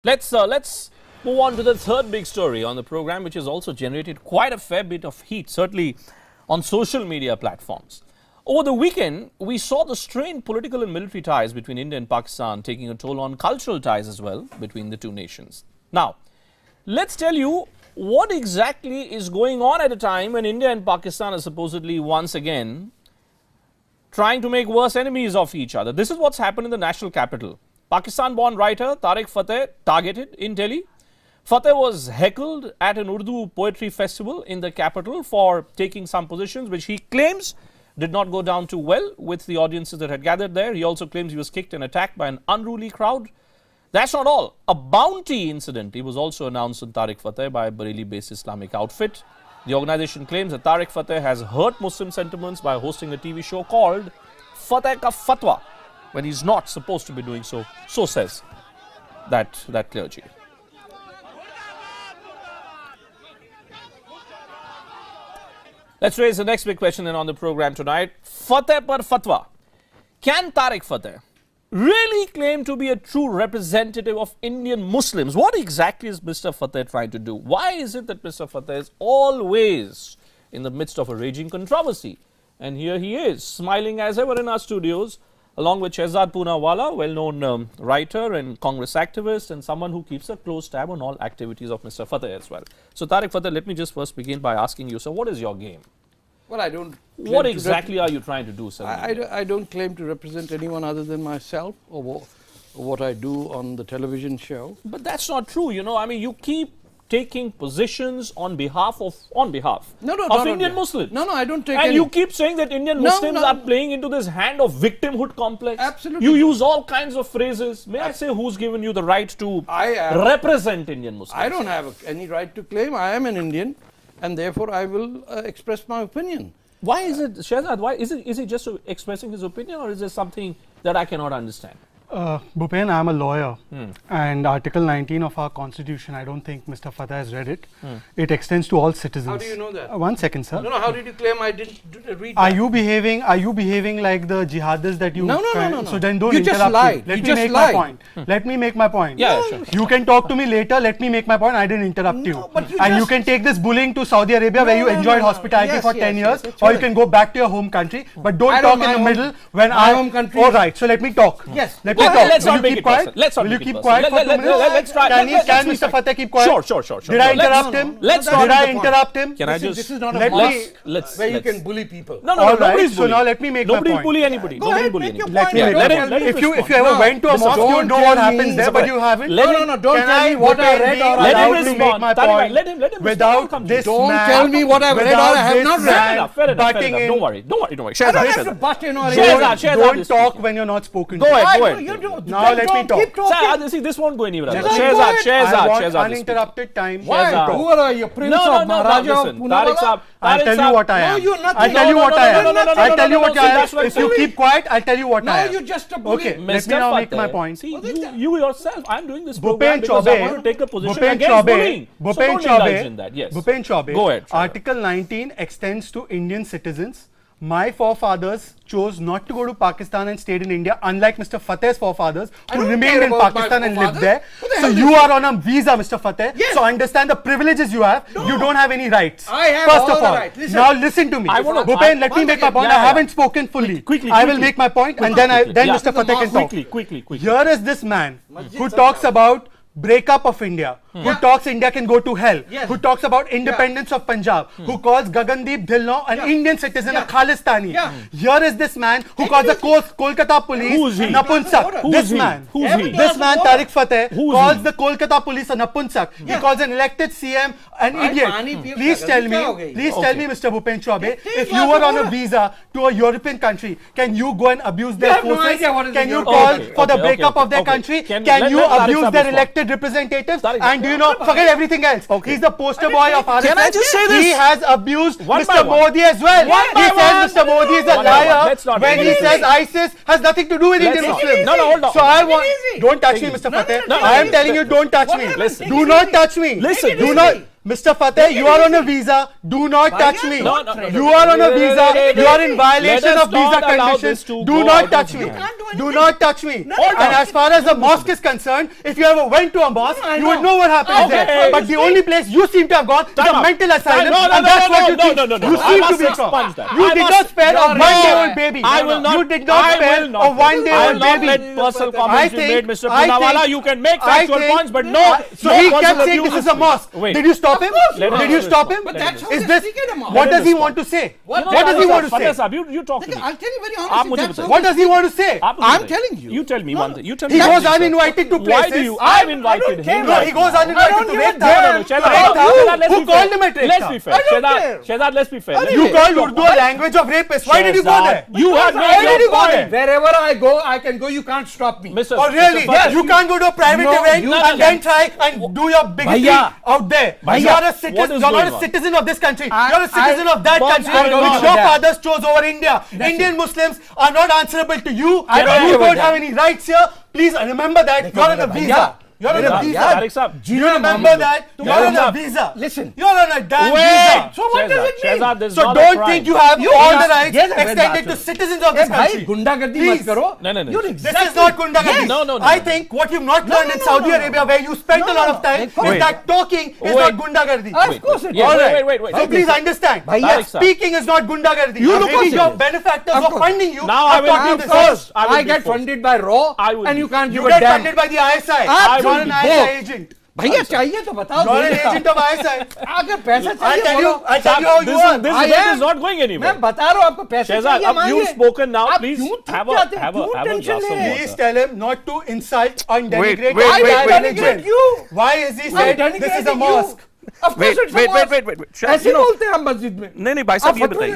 Let's move on to the third big story on the program, which has also generated quite a fair bit of heat, certainly on social media platforms. Over the weekend, we saw the strained political and military ties between India and Pakistan taking a toll on cultural ties as well between the two nations. Now, let's tell you what exactly is going on at a time when India and Pakistan are supposedly once again trying to make worse enemies of each other. This is what's happened in the national capital. Pakistan-born writer Tarek Fatah targeted in Delhi. Fatah was heckled at an Urdu poetry festival in the capital for taking some positions which he claims did not go down too well with the audiences that had gathered there. He also claims he was kicked and attacked by an unruly crowd. That's not all. A bounty incident was also announced on Tarek Fatah by a Bareilly-based Islamic outfit. The organization claims that Tarek Fatah has hurt Muslim sentiments by hosting a TV show called Fatah Ka Fatwa, when he's not supposed to be doing so. So says that clergy. Let's raise the next big question on the program tonight. Fatah par fatwa. Can Tarek Fatah really claim to be a true representative of Indian Muslims? What exactly is Mr. Fatah trying to do? Why is it that Mr. Fatah is always in the midst of a raging controversy? And here he is, smiling as ever in our studios, along with Shehzad Poonawala, well-known writer and Congress activist, and someone who keeps a close tab on all activities of Mr. Fatah as well. So, Tarek Fatah, let me just first begin by asking you, sir, what is your game? Well, I don't. What exactly are you trying to do, sir? I don't claim to represent anyone other than myself or what I do on the television show. But that's not true, you know. I mean, you keep taking positions on behalf of Indian Muslims. No, I don't take and any. You keep saying that Indian Muslims are playing into this hand of victimhood complex. Absolutely. You use all kinds of phrases. May I say who's given you the right to represent Indian Muslims? I don't have any right to claim. I am an Indian, and therefore I will express my opinion. Why is it, Shehzad, why is he just expressing his opinion, or is there something that I cannot understand? Bhupen, I am a lawyer, and Article 19 of our Constitution, I don't think Mr. Fatah has read it. It extends to all citizens. How do you know that? One second, sir. No, how did you claim I didn't read that? Are you behaving like the jihadists that you... No. So then don't you interrupt just lied. me. Let me make my point. Let me make my point. Yeah, sure. You can talk to me later. Let me make my point. I didn't interrupt you. But You can take this bullying to Saudi Arabia where you enjoyed hospitality for 10 years, or you can go back to your home country. But don't talk in the middle when my home country. All right, so let me talk. Yes. Let me talk. Let's not make it quiet? Let's not Will make you keep it quiet for 2 minutes? Let's try. Can Mr. Fatah keep quiet? Sure. Did I interrupt him? Let's Did I interrupt him? Can I just... This is not a Let mosque me... where you can bully people. No, All right, nobody's so bullying. now let me make my point. Nobody's bully anybody. Go ahead, make your Let point. me if you ever went to a mosque, you know what happens there, but you haven't. No, don't tell me what I read or let him I respond. Make my point. Let him without this Don't man, tell me what I've read or I have not read. Fair enough. butting in. Don't worry. I don't have to Shehzad. butt in or Shehzad, Don't talk when you're not spoken to. Go ahead. Now let me talk. Keep talking. Sir, see, this won't go anywhere. I Shehzad. want uninterrupted time. Why? Shehzad. Who are you? Prince of Maharaja of Poonawala? I'll tell you what I am. No, you're not. I'll tell you what I am. I'll tell you what I that's am. what If you keep quiet, I'll tell you what I am. No, you're just a bully. Okay, let me now make my point. See, you yourself, I'm doing this program because I want to take a position Bhupen against bullying. So don't indulge in that. Yes. Bhupen Chaubey, Go ahead. Article 19 extends to Indian citizens. My forefathers chose not to go to Pakistan and stayed in India, unlike Mr. Fatah's forefathers who remained in Pakistan and lived there. So you are on a visa, Mr. Fatah. Yes. So understand the privileges you have. No. You don't have any rights. I have First all of the all. rights. Listen. Now listen to me. Bhupen, let me make my point. I haven't spoken fully. Quickly. I will make my point and then Mr. Fatah can talk. Quickly. Here is this man who talks about breakup of India, who talks India can go to hell, who talks about independence of Punjab, who calls Gagandeep Dhillon an Indian citizen, a Khalistani. Here is this man who calls the Kolkata police Who's he? Napunsak. This man, Tarek Fatah, calls the Kolkata police a Napunsak. He calls an elected CM an idiot. Please tell me, Mr. Bhupen Chaubey, if you were on a visa to a European country, can you go and abuse their forces? Can you call for the breakup of their country? Can you abuse their elected representatives? And do you know, forget everything else. He's the poster boy of RSS. Can I just say this? He has abused One Mr. Modi as well. He says Mr. Modi is a liar when he says ISIS has nothing to do with Indian Muslims. No, hold on. So I want, don't touch me, Mr. Fatah. I am telling you, don't touch me. Listen. Do not touch me. Listen. Do not. Mr. Fatah, you are on a visa. Do not touch me. No, no, no, You are on a visa. You are in violation of visa conditions. Do not touch me. Do not touch me. And as far as the mosque is concerned, if you ever went to a mosque, you would know what happens there. But the only place you seem to have gone is a mental asylum, and that's what you think. You seem to be from. You did not spare a one-day-old baby. You did not spare a one-day-old baby. Let personal comments be made, Mr. Poonawalla. You can make factual points, but no. So he kept saying this is a mosque. Did you stop him? Did you stop him? Is this? What does he want to say? What does he want to say? You talk to me. I'll tell you very honestly. What does he want to say? I'm telling you. You tell me one thing. You tell He me. goes uninvited to places. Why do you? I've invited him. No, he goes uninvited to rape. Who called him a traitor? Let's be fair. Shehzad, let's be fair. You called Urdu a language of rapists. Why did you go there? You have Why did you go there? Wherever I go, I can go. You can't stop me. Oh really? You can't go to a private event and then try and do your bigotry out there. You are a citizen. You're not a citizen of this country. You're a citizen of that country which your fathers chose over India. Indian Muslims are not answerable to you. You don't have any rights here. Please remember that. You're on a visa. You're on a visa. You remember that? You're on a visa. Listen. You're on a damn visa. So what does it mean? So don't think you have all the rights extended to citizens of this country. Please. No. This is not gundagardi. No. I think what you've not learned in Saudi Arabia, where you spent a lot of time, is that talking is not gundagardi. Of course it is. Wait. So please understand. Speaking is not gundagardi. Maybe your benefactors who are funding you Now are talking this. first. I get funded by RAW and you can't give You a get damn. funded by the ISI. Absolutely. You're an ISI agent. भैया चाहिए तो बताओ. You're an agent of ISI. अगर पैसा I चाहिए tell बोलो. you how you are. This debate is not going anywhere. मैं बता रहा हूँ आपको पैसे Shehzad, चाहिए you've spoken now. आप Please क्यों थक have जाते a हैं? क्यों glass टेंशन of ले? water. Please tell him not to insult and denigrate I our denigrate religion. you. Why is he said this is a denigrating mosque? Of course it's a mosque. ऐसे बोलते हैं हम मस्जिद में. नहीं भाई साहब ये बताइए.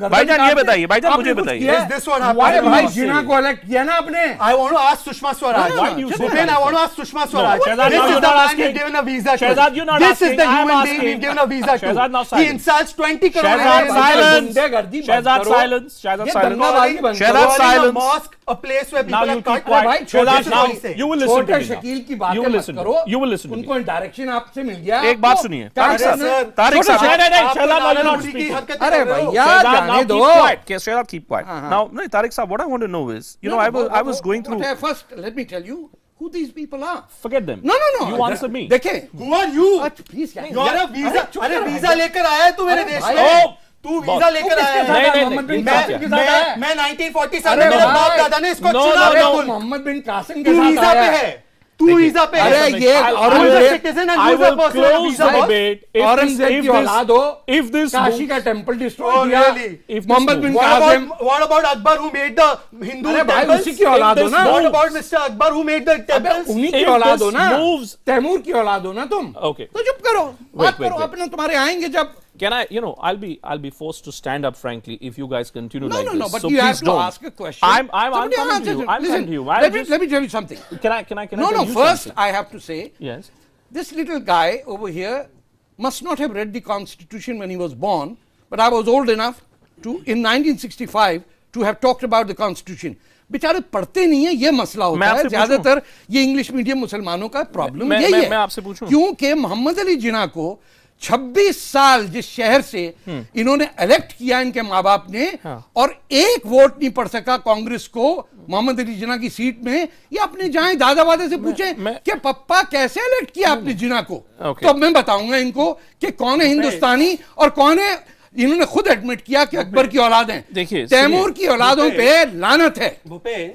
भाईजान ये बताइए. भाईजान मुझे बताइए. Is this what happened? Why भाई जिना को elect किया ना आपने? I want to ask Sushma Swaraj. Why do you say Bhupen, that? I want to ask Sushma Swaraj. Shehzad, This now is you're the not man asking. we've given a visa to. Shehzad, you're not This asking. is the I am human being asking. we've given a visa to. Shehzad, now He silence. insults 20 crore Shehzad, Indians. silence. गुंडागर्दी बंद Shehzad, करो. silence. Shehzad, ये silence. दंगाबाजी बंद Shehzad, करो. silence. A mosque, a place where Now people you are keep cut. quiet. Shehzad, now say. you will listen to छोटे me Shakeel की now. बातें You will मत listen to करो. me. You will listen to me. उनको direction आपसे मिल गया. एक बात सुनिए. Tarek sir. Tarek sir. नहीं, आप Shehzad, now you're not की speaking. हरकतें अरे कर रहे हो. भैया Shehzad, now जाने keep दो. quiet. Shehzad, keep quiet. Now, no, Tarek sir, what I want to know is, you know, I was going through. First, let me tell you who these people are. Forget them. No. You answer me. देखें. Who are you? Please, You're a visa. अरे visa लेकर आया है तू मेरे देश भाई, में. तू वीजा लेकर आया नहीं, है. मोहम्मद बिन कासिम के साथ आया. मैं 1947 में मेरे बाप दादा ने इसको No, चुना. no, no. मोहम्मद बिन कासिम के तू साथ वीजा पे आया. है. तू वीजा पे है. अरे ये Who's a citizen and I who's a will person on a close visa the boss? debate Aurangzeb की औलाद हो. if this काशी का टेंपल डिस्ट्रॉय Oh, किया. really? if Mohammad bin What Qasim. about Akbar who made the Hindu अरे भाई temples? उसी की औलाद हो ना. What about Mr. Akbar who made the अबे temples? उन्हीं की if औलाद हो this ना. moves- तैमूर की औलाद हो ना तुम. Okay. तो चुप करो. बात करो. wait. अपने तुम्हारे आएंगे जब. Can I, I'll be forced to stand up, frankly, if you guys continue like No, this. but so you have please to don't. ask a question. I'm Somebody coming to answers you. it. I'm Listen, coming to you. let me tell you something. Can I tell No, you first something? I have to say, Yes. this little guy over here must not have read the Constitution when he was born, but I was old enough to, in 1965, to have talked about the Constitution. बेचारे पढ़ते नहीं है, ये मसला होता है. ज्यादातर ये इंग्लिश मीडियम मुसलमानों का प्रॉब्लम यही है. मैं आपसे पूछूं? क्योंकि मोहम्मद अली जिन्ना को 26 साल जिस शहर से इन्होंने इलेक्ट किया इनके माँ बाप ने, और एक वोट नहीं पड़ सका कांग्रेस को मोहम्मद अली जिन्ना की सीट में. ये अपने जाएं दादा वादे से पूछे कि पप्पा कैसे इलेक्ट किया आपने जिन्ना को. तो अब मैं बताऊंगा इनको कि कौन है हिंदुस्तानी और कौन है. इन्होंने खुद एडमिट किया कि अकबर की औलाद हैं. देखिए, तैमूर की औलादों पे लानत है. Bhupen,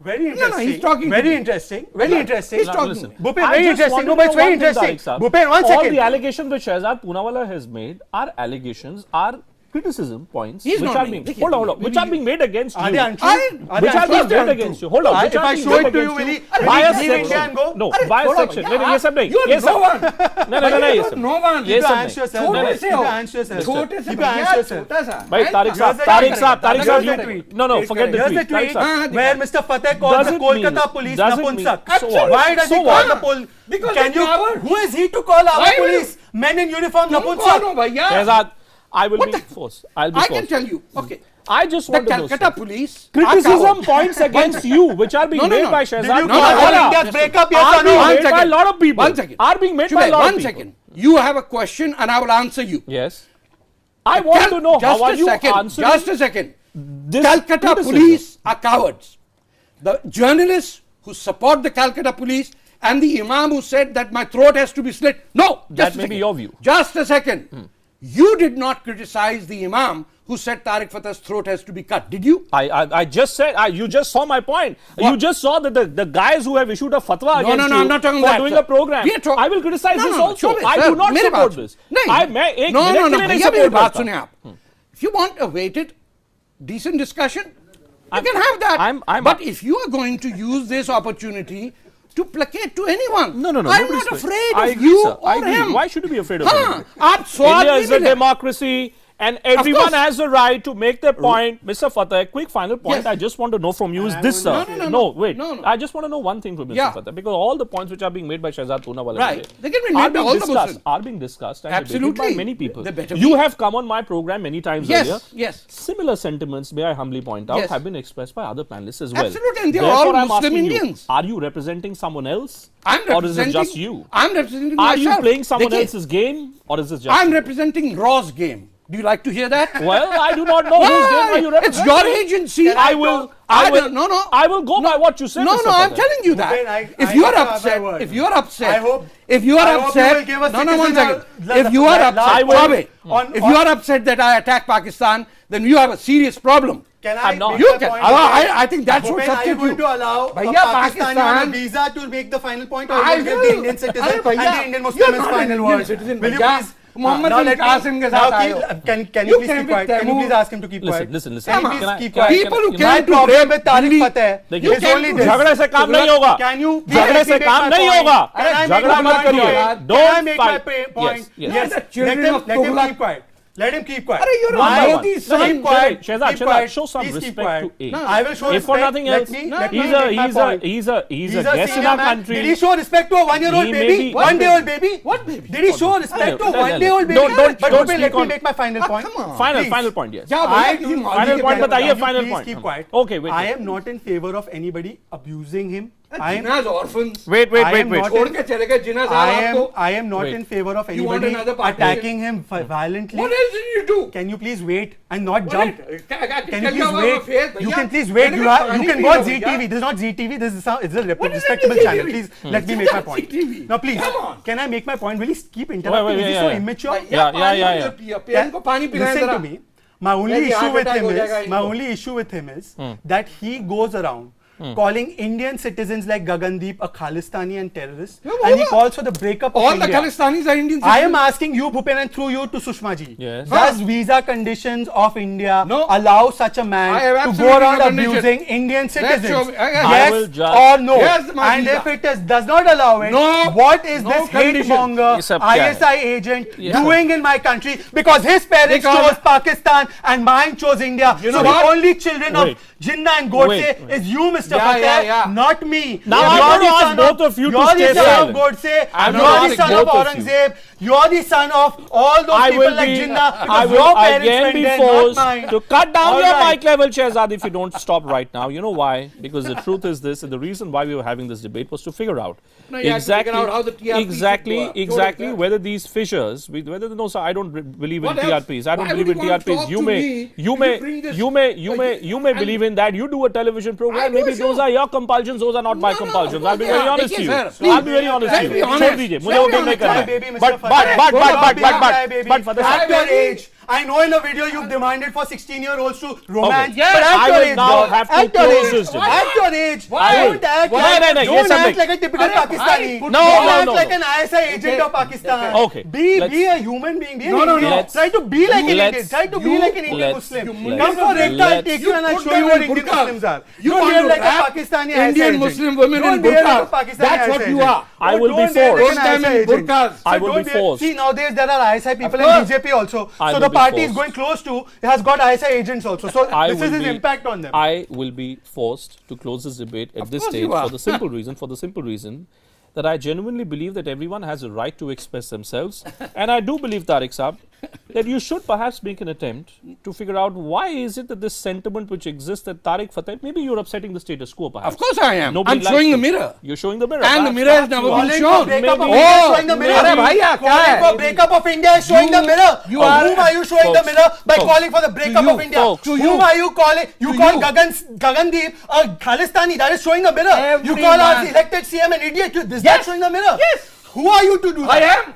very No, he's interesting. talking Very to me. interesting. Very interesting. He's talking Listen. to me. Bhupen, I very just interesting. want No, to but it's know very one thing, interesting. Tarek sahab. Bhupen, one All second. the allegations that Shehzad Poonawalla has made are allegations, are criticism points He's which not are being- being hold on, which are being made against Are you. they untrue? Which are being made against you. Hold on. Which If are I being show made it to you, against will you he by a leave India section? and go? No, by a section. ये सब नहीं. You are ये सब no one. नहीं. ये सब No one. ये Keep your सब hands to नहीं. yourself. छोटे से हो. Keep your hands to yourself. छोटे से Keep your hands to yourself. छोटा सा. भाई Tarek Here's the साहब, tweet. no, forget the Here's tweet. the tweet Tarek where Mr. Fatah calls Does the it Kolkata mean- police does it Napunsak. mean- so what? Why does he So call what? the police? Because Can they're you? cowards. Who is he to call our Why will- police? Men in uniform तुम कौन Napunsak. हो भैया? Shehzad, I will What be the- forced. I'll be I forced. can tell you. Okay. I just The want to know. Calcutta sir. police. Criticism points against you, which are being No, no, made no. by Did Shehzad you call Poonawalla, India's breakup? Yes are or being no? made by a lot of people. One second. Are being made by a lot of One people. second. you have a question and I will answer you. Yes. I want to know how are you answering. Just a second. This Calcutta criticism. police are cowards. The journalists who support the Calcutta police and the imam who said that my throat has to be slit. No, That may be your view. Just a second. You did not criticize the imam who said Tarek Fatah's throat has to be cut, did you? I just said, you just saw my point. What? You just saw that the guys who have issued a fatwa against you I'm not talking for that, doing sir. a program. I will criticize this also. I do not support this. If you want a weighted, decent discussion, you can have that. But if you are going to use this opportunity to placate to anyone, No. I'm not afraid I of agree, you sir. or I agree. him. Why should you be afraid of him? India India is a democracy and everyone course. has the right to make their point. Mr. Fatah, a quick final point Yes. I just want to know from you is this, sir. No. I just want to know one thing from Mr. Fatah, because all the points which are being made by Shahzad Poonawala Right. today They can be made by all the Muslims. are being discussed and debated Absolutely. by many people. They better You be. have come on my program many times earlier. Yes. Similar sentiments, may I humbly point out, Yes. have been expressed by other panelists as well. Absolutely, and they are all Therefore, I'm Muslim asking you, Indians. are you representing someone else? I'm or is it representing just you? I'm representing Are myself. you playing someone Dekhiye, else's game or is it just I'm you? representing Raw's game. Do you like to hear that? Well, I do not know whose game are you It's representing. your agency. I will go by what you say. No, Mr. I'm Fatah. telling you that. Bhupen, If I you are have my upset, word. if you are upset, I hope if you are I hope you upset, will give us one citizen second. la- If you are la- upset, la- Chabe, on- if you are upset that I attack Pakistan, then you have a serious problem. Can I I'm not. make You my can. point? I think that's what Bhupen, are you substitute. going to allow a Bhaiya, Pakistani on a Pakistan- visa to make the final point, or I will you give will. the Indian citizen Arey and bhaiya, the Indian you're Muslim is not an final Indian word? citizen, Will you bhaiya. please? Mohammed now bin let me- Qasim ke now saath keep- aaye ho. Can You you please came keep with quiet? Can you Taimur. please ask him to keep quiet? Listen. Can you Can please I- keep can I- quiet? People who can I- My came to problem rape with Tarek Delhi- Fatah देखिए, is only this. झगड़े से काम नहीं होगा. Can you झगड़े से काम नहीं होगा. झगड़ा मत करिए. Can I Don't make my fight. point? Yes. The children of Let him Tughlaq. keep quiet. Let him keep quiet. Arey, you're One by a one. Modi No, son. Keep quiet. Shehzad, Keep quiet. show some Please keep respect quiet. to A. No, I will show If for respect. nothing else, let me he's make my point. a guest in our country. Did he show respect to a one-year-old He may baby? be- One-day-old baby? What baby? Did he show respect to a Don't- one-day-old baby? don't But speak let me on- make my final point. come on. Please. Final point, yes. Yeah, I bhaiya, do you Final Modi point, ke बताइए, bhaiya. final Please point. keep quiet. Okay, wait. I am not in favor of anybody abusing him. I am Jinnah's orphans. Wait. I am not छोड़ के चले गए जिन्ना साहब आपको. I am not Wait. in favor of You want anybody another party? attacking him violently. What else did you do? Can you please wait and not jump? Can you you please wait? You can please wait. You can watch ZTV. This is not ZTV. This is it's a What is respectable ZTV? channel. Please let me make my point. ZTV. Now please, Come on. can I make my point? Will you keep interrupting? Wait, Is he yeah, so yeah. immature? Yeah. Pen को पानी पिलाएं Listen जरा. to me. My only Maybe issue heart with attack him हो जाएगा is my इनको. only issue with him is that he goes around calling Indian citizens like Gagandeep a Khalistani and terrorist, and he calls for the breakup of All the India. Khalistanis are Indians. I am asking you, Bhupen, and through you to Sushma ji. Yes. Does visa conditions of India No. allow such a man I have to go absolutely around no condition. abusing Indian citizens? show me. I Yes will judge. or no? Here's my And visa. if it does not allow it, No. what is No this condition. hate-monger ये सब क्या है? ISI agent ये सब- doing in my country? Because his parents Because- chose Pakistan and mine chose India. You So know the what? only children Wait. of Jinnah and Godse Wait. is you, Mr. Yeah, Fatah, yeah. not me. Now You're I'm going to the ask son both of you to you're stay the son silent. of Godse. I'm You're going the to ask son of both of you. Aurangzeb. You're the son of all those I people will like be, Jinnah. I Because will your parents again went be there, not forced mine. to cut down All your right. mic level, Shehzad, if you don't stop right now. You know why? Because the truth is this, and the reason why we were having this debate was to figure out No, you have to figure out how the TRPs should exactly go up. whether these fissures, no, sir, I don't believe in What else? TRPs. I don't Why believe would in you want to TRPs. talk to me? You bring this- You may believe in that. You do a television I program. do, Maybe sure. those are your compulsions. Those are not my No, compulsions. no, I'll be yeah, very honest to you. देखिए, sir, I'll be very honest to let's you. be honest. छोड़ दीजिए, मुझे वो game नहीं करना Baby, है. Mr. But Fatah. for the At your age, I know in a video you've demanded for 16-year-olds to romance. Yes, but at I your will age, now dog, have to at your close age, this debate. At your age, I will. don't act No, like, no, no, yes, don't act something. like a typical Pakistani. No, don't no, act no, like no. an ISI agent of Pakistan. Okay. Be a human being. Be an No, no, Indian. no. Let's- Try to be like an let's- Indian. Try to be you- like an Indian let's- Muslim. you- Come for let's- Rekta, I'll take you and I'll put show you them what in Indian burqas. Muslims are. You Don't want behave to like a wrap Pakistani ISI Indian agent. Muslim women Don't in behave like a burqas. Pakistani That's what ISI you agent. are. I will be Don't behave like forced. an Put them ISI in agent. burqas. I So will don't be behave- forced. See, nowadays there are ISI people in course. BJP also. I So will the be party is forced. going close to has got ISI agents also. So this is his impact on them. I will be forced to close this debate at this course stage you are. for the simple reason that I genuinely believe that everyone has a right to express themselves. And I do believe, Tarek Saab, that you should perhaps make an attempt to figure out why is it that this sentiment which exists that Tarek Fatah, maybe you're upsetting the status quo perhaps. Of course I am. Nobody I'm showing likes the it. mirror. You're showing the mirror. And the mirror has never been shown. Showing the mirror. Calling for breakup of India is showing the mirror. You are- Whom are you showing the mirror by calling for the breakup of India? Whom are you calling? You call Gagandeep a Khalistani. That is showing the mirror. You call our elected CM an idiot. Is that showing the mirror? Yes. Who are you to do that?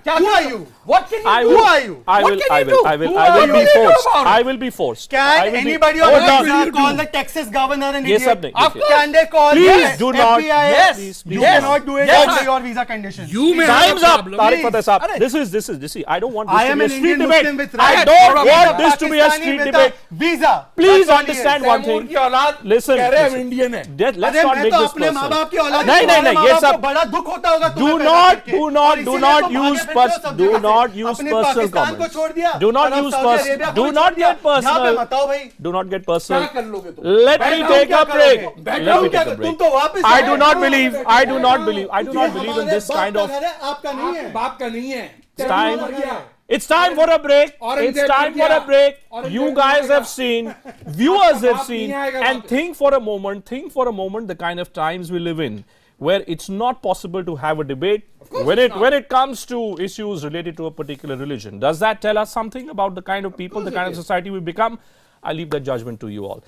I am. Who are you? What can you do? Who are you? I will be forced. I will be forced. Can anybody on Earth call the Texas governor an idiot? Can they call Please do not. FBI? Yes. You cannot do it under your visa conditions. You may Time's have a up. problem. Tariq Fatah Saab. This is. See, I don't want this I to am be a an street Indian debate. Muslim with I rights. don't I'm want a this to be a Pakistani street with debate. a visa. Please That's all he understand is. one thing. Listen. Let's not make this personal. Do not use personal comments. Do not get personal. Do not get personal. Let me take a break. I do not believe in this kind of. It's time for a break. It's time for a break. You guys have seen, viewers have seen, and think for a moment the kind of times we live in, where it's not possible to have a debate when it comes to issues related to a particular religion. Does that tell us something about the kind of people, the kind of society we become? I leave that judgment to you all.